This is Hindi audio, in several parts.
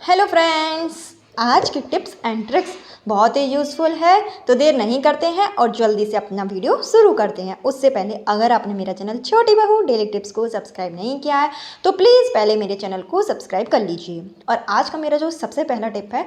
हेलो फ्रेंड्स, आज की टिप्स एंड ट्रिक्स बहुत ही यूज़फुल है। तो देर नहीं करते हैं और जल्दी से अपना वीडियो शुरू करते हैं। उससे पहले अगर आपने मेरा चैनल छोटी बहू डेली टिप्स को सब्सक्राइब नहीं किया है तो प्लीज़ पहले मेरे चैनल को सब्सक्राइब कर लीजिए। और आज का मेरा जो सबसे पहला टिप है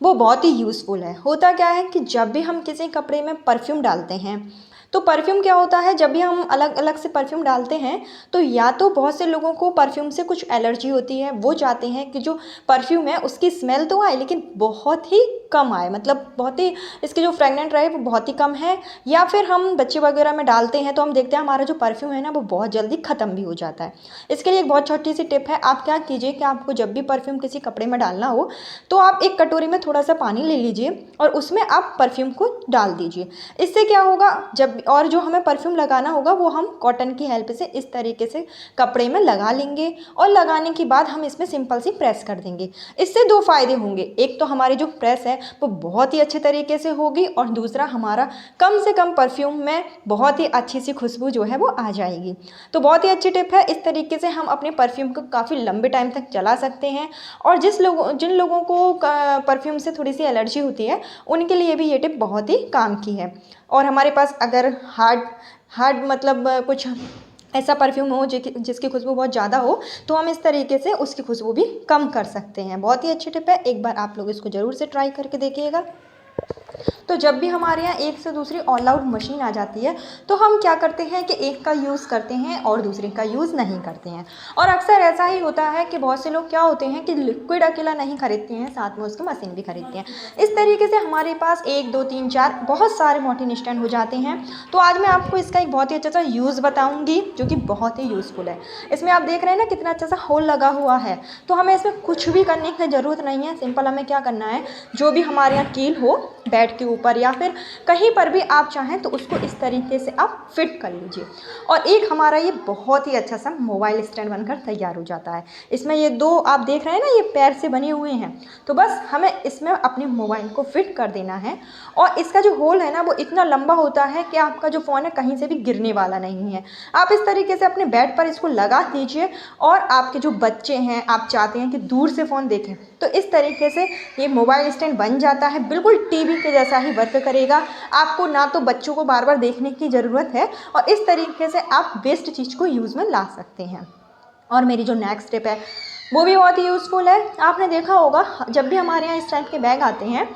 वो बहुत ही यूज़फुल है। होता क्या है कि जब भी हम किसी कपड़े में परफ्यूम डालते हैं तो परफ्यूम क्या होता है, जब भी हम अलग अलग से परफ्यूम डालते हैं तो या तो बहुत से लोगों को परफ्यूम से कुछ एलर्जी होती है, वो चाहते हैं कि जो परफ्यूम है उसकी स्मेल तो आए लेकिन बहुत ही कम आए, मतलब बहुत ही इसकी जो फ्रेगनेंट रहे वो बहुत ही कम है। या फिर हम बच्चे वगैरह में डालते हैं तो हम देखते हैं हमारा जो परफ्यूम है ना वो बहुत जल्दी ख़त्म भी हो जाता है। इसके लिए एक बहुत छोटी सी टिप है। आप क्या कीजिए कि आपको जब भी परफ्यूम किसी कपड़े में डालना हो तो आप एक कटोरी में थोड़ा सा पानी ले लीजिए और उसमें आप परफ्यूम को डाल दीजिए। इससे क्या होगा, जब और जो हमें परफ्यूम लगाना होगा वो हम कॉटन की हेल्प से इस तरीके से कपड़े में लगा लेंगे और लगाने के बाद हम इसमें सिंपल सी प्रेस कर देंगे। इससे दो फायदे होंगे, एक तो हमारी जो प्रेस है वो बहुत ही अच्छे तरीके से होगी और दूसरा हमारा कम से कम परफ्यूम में बहुत ही अच्छी सी खुशबू जो है वो आ जाएगी। तो बहुत ही अच्छी टिप है। इस तरीके से हम अपने परफ्यूम को काफ़ी लंबे टाइम तक चला सकते हैं। और जिन लोगों को परफ्यूम से थोड़ी सी एलर्जी होती है उनके लिए भी ये टिप बहुत ही काम की है। और हमारे पास अगर हार्ड मतलब कुछ ऐसा परफ्यूम हो जिसकी खुशबू बहुत ज़्यादा हो तो हम इस तरीके से उसकी खुशबू भी कम कर सकते हैं। बहुत ही अच्छी टिप है, एक बार आप लोग इसको ज़रूर से ट्राई करके देखिएगा। तो जब भी हमारे यहाँ एक से दूसरी ऑल आउट मशीन आ जाती है तो हम क्या करते हैं कि एक का यूज़ करते हैं और दूसरे का यूज़ नहीं करते हैं। और अक्सर ऐसा ही होता है कि बहुत से लोग क्या होते हैं कि लिक्विड अकेला नहीं खरीदते हैं, साथ में उसकी मशीन भी खरीदते हैं। इस तरीके से हमारे पास 1 2 3 4 बहुत सारे मॉर्टिन स्टैंड हो जाते हैं। तो आज मैं आपको इसका एक बहुत ही अच्छा सा यूज़ बताऊँगी जो कि बहुत ही यूज़फुल है। इसमें आप देख रहे हैं ना कितना अच्छा सा होल लगा हुआ है। तो हमें इसमें कुछ भी करने की ज़रूरत नहीं है। सिंपल हमें क्या करना है, जो भी हमारे यहाँ कील हो बेड के ऊपर या फिर कहीं पर भी आप चाहें तो उसको इस तरीके से आप फिट कर लीजिए और एक हमारा ये बहुत ही अच्छा सा मोबाइल स्टैंड बनकर तैयार हो जाता है। इसमें ये दो आप देख रहे हैं ना, ये पैर से बने हुए हैं। तो बस हमें इसमें अपने मोबाइल को फिट कर देना है और इसका जो होल है ना वो इतना लंबा होता है कि आपका जो फ़ोन है कहीं से भी गिरने वाला नहीं है। आप इस तरीके से अपने बेड पर इसको लगा दीजिए और आपके जो बच्चे हैं, आप चाहते हैं कि दूर से फ़ोन देखें तो इस तरीके से ये मोबाइल स्टैंड बन जाता है। बिल्कुल टीवी के जैसा ही वर्क करेगा। आपको ना तो बच्चों को बार बार देखने की ज़रूरत है और इस तरीके से आप वेस्ट चीज़ को यूज़ में ला सकते हैं। और मेरी जो नेक्स्ट स्टेप है वो भी बहुत ही यूज़फुल है। आपने देखा होगा जब भी हमारे यहाँ इस टाइप के बैग आते हैं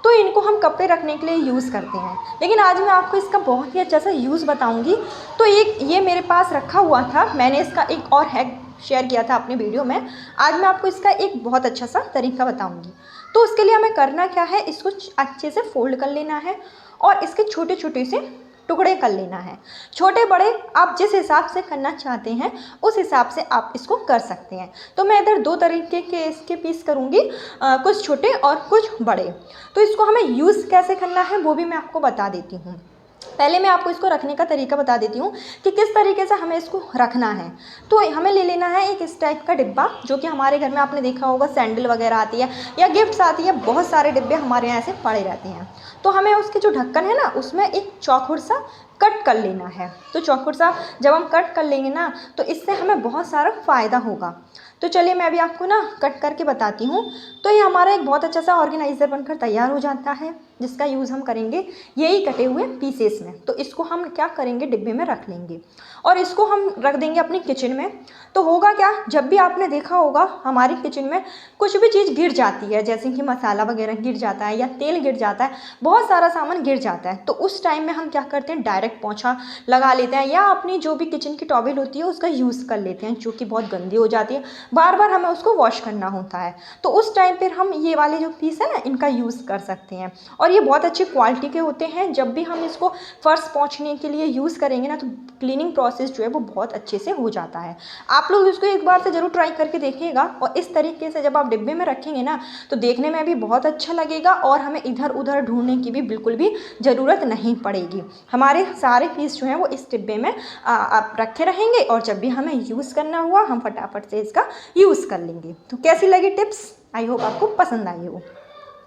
तो इनको हम कपड़े रखने के लिए यूज़ करते हैं, लेकिन आज मैं आपको इसका बहुत ही अच्छा सा यूज़ बताऊंगी। तो एक ये मेरे पास रखा हुआ था, मैंने इसका एक और हैक शेयर किया था अपने वीडियो में। आज मैं आपको इसका एक बहुत अच्छा सा तरीका बताऊंगी। तो उसके लिए हमें करना क्या है, इसको अच्छे से फोल्ड कर लेना है और इसके छोटे छोटे से टुकड़े कर लेना है। छोटे बड़े आप जिस हिसाब से करना चाहते हैं उस हिसाब से आप इसको कर सकते हैं। तो मैं इधर 2 तरीके के इसके पीस करूँगी, कुछ छोटे और कुछ बड़े। तो इसको हमें यूज़ कैसे करना है वो भी मैं आपको बता देती हूँ। पहले मैं आपको इसको रखने का तरीका बता देती हूँ कि किस तरीके से हमें इसको रखना है। तो हमें ले लेना है एक इस टाइप का डिब्बा, जो कि हमारे घर में आपने देखा होगा सैंडल वगैरह आती है या गिफ्ट्स आती है, बहुत सारे डिब्बे हमारे यहाँ ऐसे पड़े रहते हैं। तो हमें उसके जो ढक्कन है ना उसमें एक चौखुर सा कट कर लेना है। तो चौखुर सा जब हम कट कर लेंगे ना तो इससे हमें बहुत सारा फ़ायदा होगा। तो चलिए मैं अभी आपको ना कट करके बताती हूँ। तो ये हमारा एक बहुत अच्छा सा ऑर्गेनाइज़र बनकर तैयार हो जाता है जिसका यूज़ हम करेंगे यही कटे हुए पीसेस में। तो इसको हम क्या करेंगे, डिब्बे में रख लेंगे और इसको हम रख देंगे अपनी किचन में। तो होगा क्या, जब भी आपने देखा होगा हमारी किचन में कुछ भी चीज़ गिर जाती है, जैसे कि मसाला वगैरह गिर जाता है या तेल गिर जाता है, बहुत सारा सामान गिर जाता है, तो उस टाइम में हम क्या करते हैं, डायरेक्ट पोंछा लगा लेते हैं या अपनी जो भी किचन की टॉवेल होती है उसका यूज़ कर लेते हैं, जो कि बहुत गंदी हो जाती है, बार बार हमें उसको वॉश करना होता है। तो उस टाइम पर हम ये वाले जो पीस है ना इनका यूज़ कर सकते हैं और ये बहुत अच्छी क्वालिटी के होते हैं। जब भी हम इसको फर्श पोंछने के लिए यूज़ करेंगे ना तो क्लीनिंग प्रोसेस जो है वो बहुत अच्छे से हो जाता है। आप लोग इसको एक बार से ज़रूर ट्राई करके देखिएगा और इस तरीके से जब आप डिब्बे में रखेंगे ना तो देखने में भी बहुत अच्छा लगेगा और हमें इधर उधर ढूंढने की भी बिल्कुल भी ज़रूरत नहीं पड़ेगी। हमारे सारे पीस जो हैं वो इस डिब्बे में आप रखे रहेंगे और जब भी हमें यूज़ करना हुआ हम फटाफट से इसका यूज़ कर लेंगे। तो कैसी लगी टिप्स, आई होप आपको पसंद आई हो।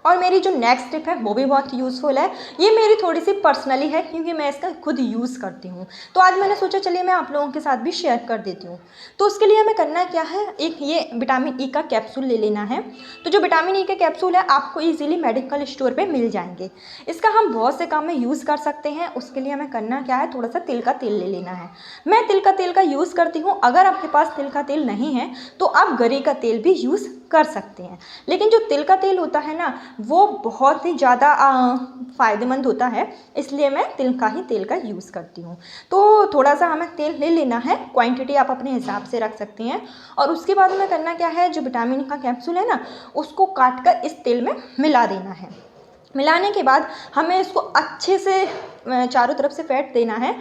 और मेरी जो नेक्स्ट टिप है वो भी बहुत यूज़फुल है। ये मेरी थोड़ी सी पर्सनली है क्योंकि मैं इसका खुद यूज़ करती हूँ, तो आज मैंने सोचा चलिए मैं आप लोगों के साथ भी शेयर कर देती हूँ। तो उसके लिए हमें करना क्या है, एक ये विटामिन ई का कैप्सूल ले लेना है। तो जो विटामिन ई के कैप्सूल है आपको ईजिली मेडिकल स्टोर पर मिल जाएंगे। इसका हम बहुत से काम में यूज़ कर सकते हैं। उसके लिए हमें करना क्या है, थोड़ा सा तिल का तेल ले लेना है। मैं तिल का तेल का यूज़ करती हूँ। अगर आपके पास तिल का तेल नहीं है तो आप गरी का तेल भी यूज़ कर सकते हैं। लेकिन जो तिल का तेल होता है ना वो बहुत ही ज़्यादा फ़ायदेमंद होता है, इसलिए मैं तिल का ही तेल का यूज़ करती हूँ। तो थोड़ा सा हमें तेल ले लेना है, क्वांटिटी आप अपने हिसाब से रख सकती हैं। और उसके बाद हमें करना क्या है, जो विटामिन का कैप्सूल है ना उसको काट कर इस तेल में मिला देना है। मिलाने के बाद हमें इसको अच्छे से चारों तरफ से फेंट देना है।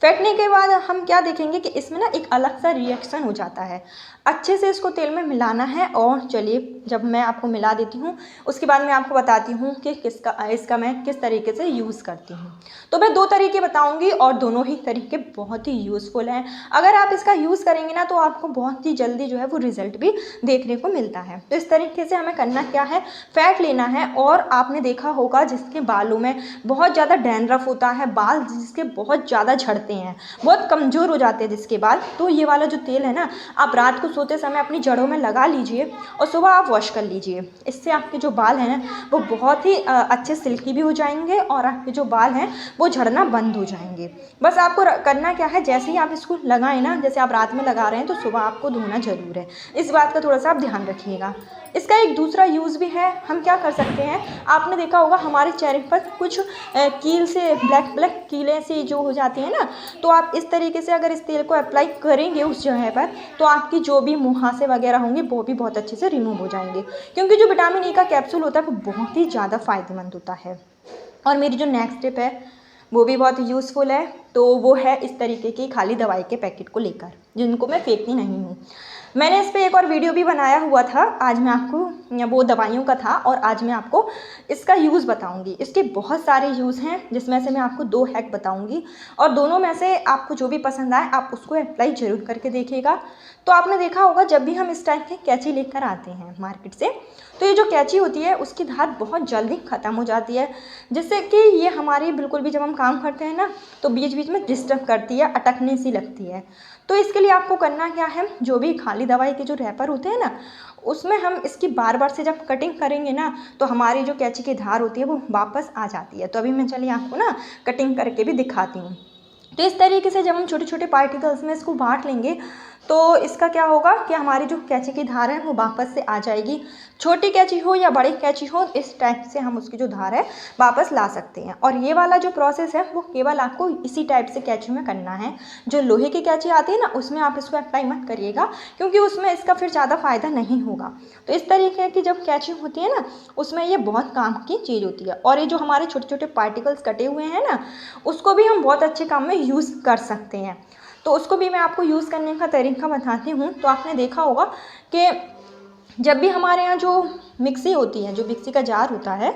फेंटने के बाद हम क्या देखेंगे कि इसमें ना एक अलग सा रिएक्शन हो जाता है। अच्छे से इसको तेल में मिलाना है। और चलिए जब मैं आपको मिला देती हूँ उसके बाद मैं आपको बताती हूँ कि इसका मैं किस तरीके से यूज़ करती हूँ। तो मैं 2 तरीके बताऊँगी और दोनों ही तरीके बहुत ही यूज़फुल हैं। अगर आप इसका यूज़ करेंगे ना तो आपको बहुत ही जल्दी जो है वो रिज़ल्ट भी देखने को मिलता है। तो इस तरीके से हमें करना क्या है, फेंट लेना है। और आपने देखा होगा जिसके बालों में बहुत ज़्यादा डैंड्रफ होता है, बाल जिसके बहुत ज़्यादा झड़ते हैं, बहुत कमज़ोर हो जाते हैं जिसके बाल, तो ये वाला जो तेल है ना आप रात को सोते समय अपनी जड़ों में लगा लीजिए और सुबह आप वॉश कर लीजिए। इससे आपके जो बाल हैं ना वो बहुत ही अच्छे सिल्की भी हो जाएंगे और आपके जो बाल हैं वो झड़ना बंद हो जाएंगे। बस आपको करना क्या है, जैसे ही आप इसको लगाएं ना, जैसे आप रात में लगा रहे हैं तो सुबह आपको धोना ज़रूर है। इस बात का थोड़ा सा आप ध्यान रखिएगा। इसका एक दूसरा यूज़ भी है। हम क्या कर सकते हैं, आपने देखा होगा हमारे चेहरे पर कुछ कील से ब्लैक ब्लैक कीलें सी जो हो जाती हैं ना, तो आप इस तरीके से अगर इस तेल को अप्लाई करेंगे उस जगह पर तो आपकी जो भी मुहासे वगैरह होंगे वो भी बहुत अच्छे से रिमूव हो जाएंगे। क्योंकि जो विटामिन ई का कैप्सूल होता है वो बहुत ही ज़्यादा फ़ायदेमंद होता है। और मेरी जो नेक्स्ट टिप है वो भी बहुत यूज़फुल है। तो वो है इस तरीके की खाली दवाई के पैकेट को लेकर, जिनको मैं फेंकती नहीं हूँ। मैंने इस पर एक और वीडियो भी बनाया हुआ था। आज मैं आपको वो दवाइयों का था और आज मैं आपको इसका यूज़ बताऊंगी। इसके बहुत सारे यूज़ हैं जिसमें से मैं आपको 2 हैक बताऊंगी और दोनों में से आपको जो भी पसंद आए आप उसको अप्लाई ज़रूर करके देखिएगा। तो आपने देखा होगा जब भी हम इस टाइप की कैंची लेकर आते हैं मार्केट से, तो ये जो कैंची होती है उसकी धार बहुत जल्दी ख़त्म हो जाती है, जिससे कि ये हमारी बिल्कुल भी जब हम काम करते हैं ना तो बीच बीच में डिस्टर्ब करती है, अटकने सी लगती है। तो इसके लिए आपको करना क्या है, जो भी खाली दवाई के जो रैपर होते हैं ना उसमें हम इसकी बार बार से जब कटिंग करेंगे ना तो हमारी जो कैंची की धार होती है वो वापस आ जाती है। तो अभी मैं चलिए आपको ना कटिंग करके भी दिखाती हूँ। तो इस तरीके से जब हम छोटे छोटे पार्टिकल्स में इसको बांट लेंगे तो इसका क्या होगा कि हमारी जो कैंची की धार है वो वापस से आ जाएगी। छोटी कैंची हो या बड़ी कैंची हो, इस टाइप से हम उसकी जो धार है वापस ला सकते हैं। और ये वाला जो प्रोसेस है वो केवल आपको इसी टाइप से कैंची में करना है। जो लोहे की कैंची आती है ना उसमें आप इसको अप्लाई मत करिएगा क्योंकि उसमें इसका फिर ज़्यादा फ़ायदा नहीं होगा। तो इस तरीके की जब कैंची होती है ना उसमें ये बहुत काम की चीज़ होती है। और ये जो हमारे छोटे छोटे पार्टिकल्स कटे हुए हैं ना उसको भी हम बहुत अच्छे काम में यूज़ कर सकते हैं। तो उसको भी मैं आपको यूज़ करने का तरीका बताती हूँ। तो आपने देखा होगा कि जब भी हमारे यहाँ जो मिक्सी होती है, जो मिक्सी का जार होता है,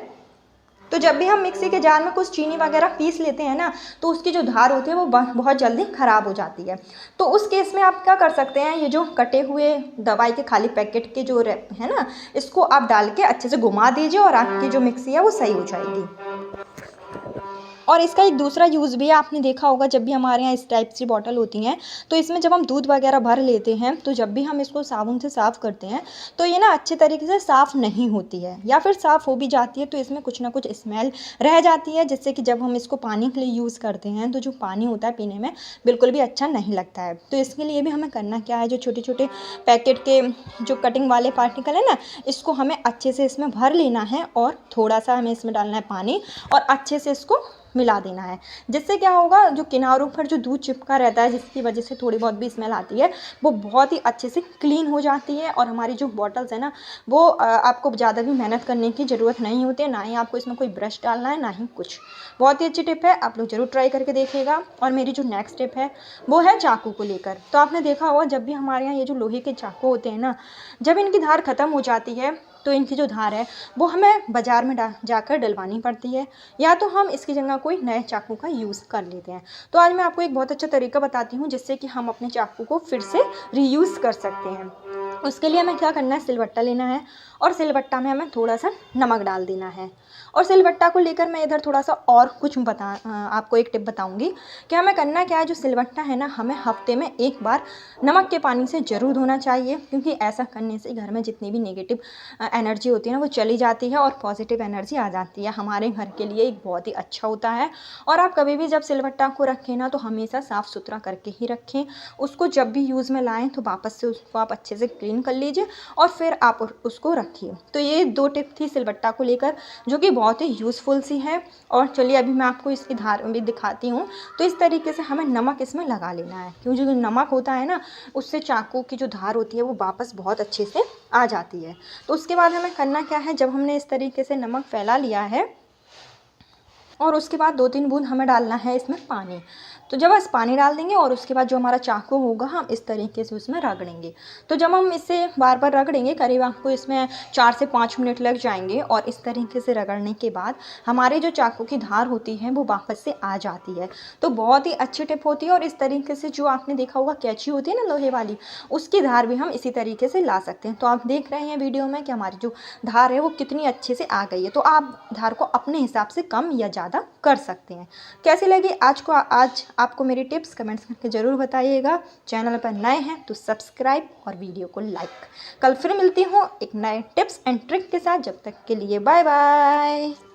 तो जब भी हम मिक्सी के जार में कुछ चीनी वगैरह पीस लेते हैं ना तो उसकी जो धार होती है वो बहुत जल्दी ख़राब हो जाती है। तो उस केस में आप क्या कर सकते हैं, ये जो कटे हुए दवाई के खाली पैकेट के जो है ना इसको आप डाल के अच्छे से घुमा दीजिए और आपकी जो मिक्सी है वो सही हो जाएगी। और इसका एक दूसरा यूज़ भी है। आपने देखा होगा जब भी हमारे यहाँ इस टाइप की बॉटल होती हैं तो इसमें जब हम दूध वगैरह भर लेते हैं तो जब भी हम इसको साबुन से साफ़ करते हैं तो ये ना अच्छे तरीके से साफ़ नहीं होती है या फिर साफ़ हो भी जाती है तो इसमें कुछ ना कुछ स्मेल रह जाती है, जिससे कि जब हम इसको पानी के लिए यूज़ करते हैं तो जो पानी होता है पीने में बिल्कुल भी अच्छा नहीं लगता है। तो इसके लिए भी हमें करना क्या है, जो छोटे छोटे पैकेट के जो कटिंग वाले पार्टिकल है ना इसको हमें अच्छे से इसमें भर लेना है और थोड़ा सा हमें इसमें डालना है पानी और अच्छे से इसको मिला देना है। जिससे क्या होगा, जो किनारों पर जो दूध चिपका रहता है जिसकी वजह से थोड़ी बहुत भी स्मेल आती है वो बहुत ही अच्छे से क्लीन हो जाती है। और हमारी जो बॉटल्स है ना वो आपको ज़्यादा भी मेहनत करने की ज़रूरत नहीं होती है, ना ही आपको इसमें कोई ब्रश डालना है ना ही कुछ। बहुत ही अच्छी टिप है, आप लोग ज़रूर ट्राई करके देखिएगा। और मेरी जो नेक्स्ट टिप है वो है चाकू को लेकर। तो आपने देखा होगा जब भी हमारे यहाँ ये जो लोहे के चाकू होते हैं ना, जब इनकी धार ख़त्म हो जाती है तो इनकी जो धार है वो हमें बाज़ार में जाकर डलवानी पड़ती है, या तो हम इसकी जगह कोई नए चाकू का यूज़ कर लेते हैं। तो आज मैं आपको एक बहुत अच्छा तरीका बताती हूँ जिससे कि हम अपने चाकू को फिर से रीयूज़ कर सकते हैं। उसके लिए हमें क्या करना है, सिलबट्टा लेना है और सिलबट्टा में हमें थोड़ा सा नमक डाल देना है। और सिलबट्टा को लेकर मैं इधर थोड़ा सा और कुछ आपको एक टिप बताऊंगी कि हमें करना क्या है। जो सिलबट्टा है ना, हमें हफ्ते में एक बार नमक के पानी से ज़रूर धोना चाहिए, क्योंकि ऐसा करने से घर में जितनी भी नेगेटिव एनर्जी होती है ना वो चली जाती है और पॉजिटिव एनर्जी आ जाती है। हमारे घर के लिए एक बहुत ही अच्छा होता है। और आप कभी भी जब सिलबट्टा को रखें ना तो हमेशा साफ़ सुथरा करके ही रखें। उसको जब भी यूज़ में लाएँ तो वापस से उसको आप अच्छे से क्लीन कर लीजिए और फिर आप उसको रखिए। तो ये 2 टिप थी सिलबट्टा को लेकर, जो कि बहुत ही यूज़फुल सी है। और चलिए अभी मैं आपको इसकी धार भी दिखाती हूँ। तो इस तरीके से हमें नमक इसमें लगा लेना है, क्योंकि जो नमक होता है ना उससे चाकू की जो धार होती है वो वापस बहुत अच्छे से आ जाती है। तो उसके बाद हमें करना क्या है, जब हमने इस तरीके से नमक फैला लिया है और उसके बाद 2-3 बूंद हमें डालना है इसमें पानी। तो जब बस पानी डाल देंगे और उसके बाद जो हमारा चाकू होगा हम इस तरीके से उसमें रगड़ेंगे। तो जब हम इसे बार बार रगड़ेंगे, करीब आपको इसमें 4 से 5 मिनट लग जाएंगे। और इस तरीके से रगड़ने के बाद हमारे जो चाकू की धार होती है वो वापस से आ जाती है। तो बहुत ही अच्छी टिप होती है। और इस तरीके से जो आपने देखा होगा कैंची होती है ना लोहे वाली, उसकी धार भी हम इसी तरीके से ला सकते हैं। तो आप देख रहे हैं वीडियो में कि हमारी जो धार है वो कितनी अच्छे से आ गई है। तो आप धार को अपने हिसाब से कम या ज़्यादा कर सकते हैं। कैसी लगी आज आपको मेरी टिप्स कमेंट्स करके ज़रूर बताइएगा। चैनल पर नए हैं तो सब्सक्राइब और वीडियो को लाइक। कल फिर मिलती हूँ एक नए टिप्स एंड ट्रिक के साथ। जब तक के लिए बाय बाय।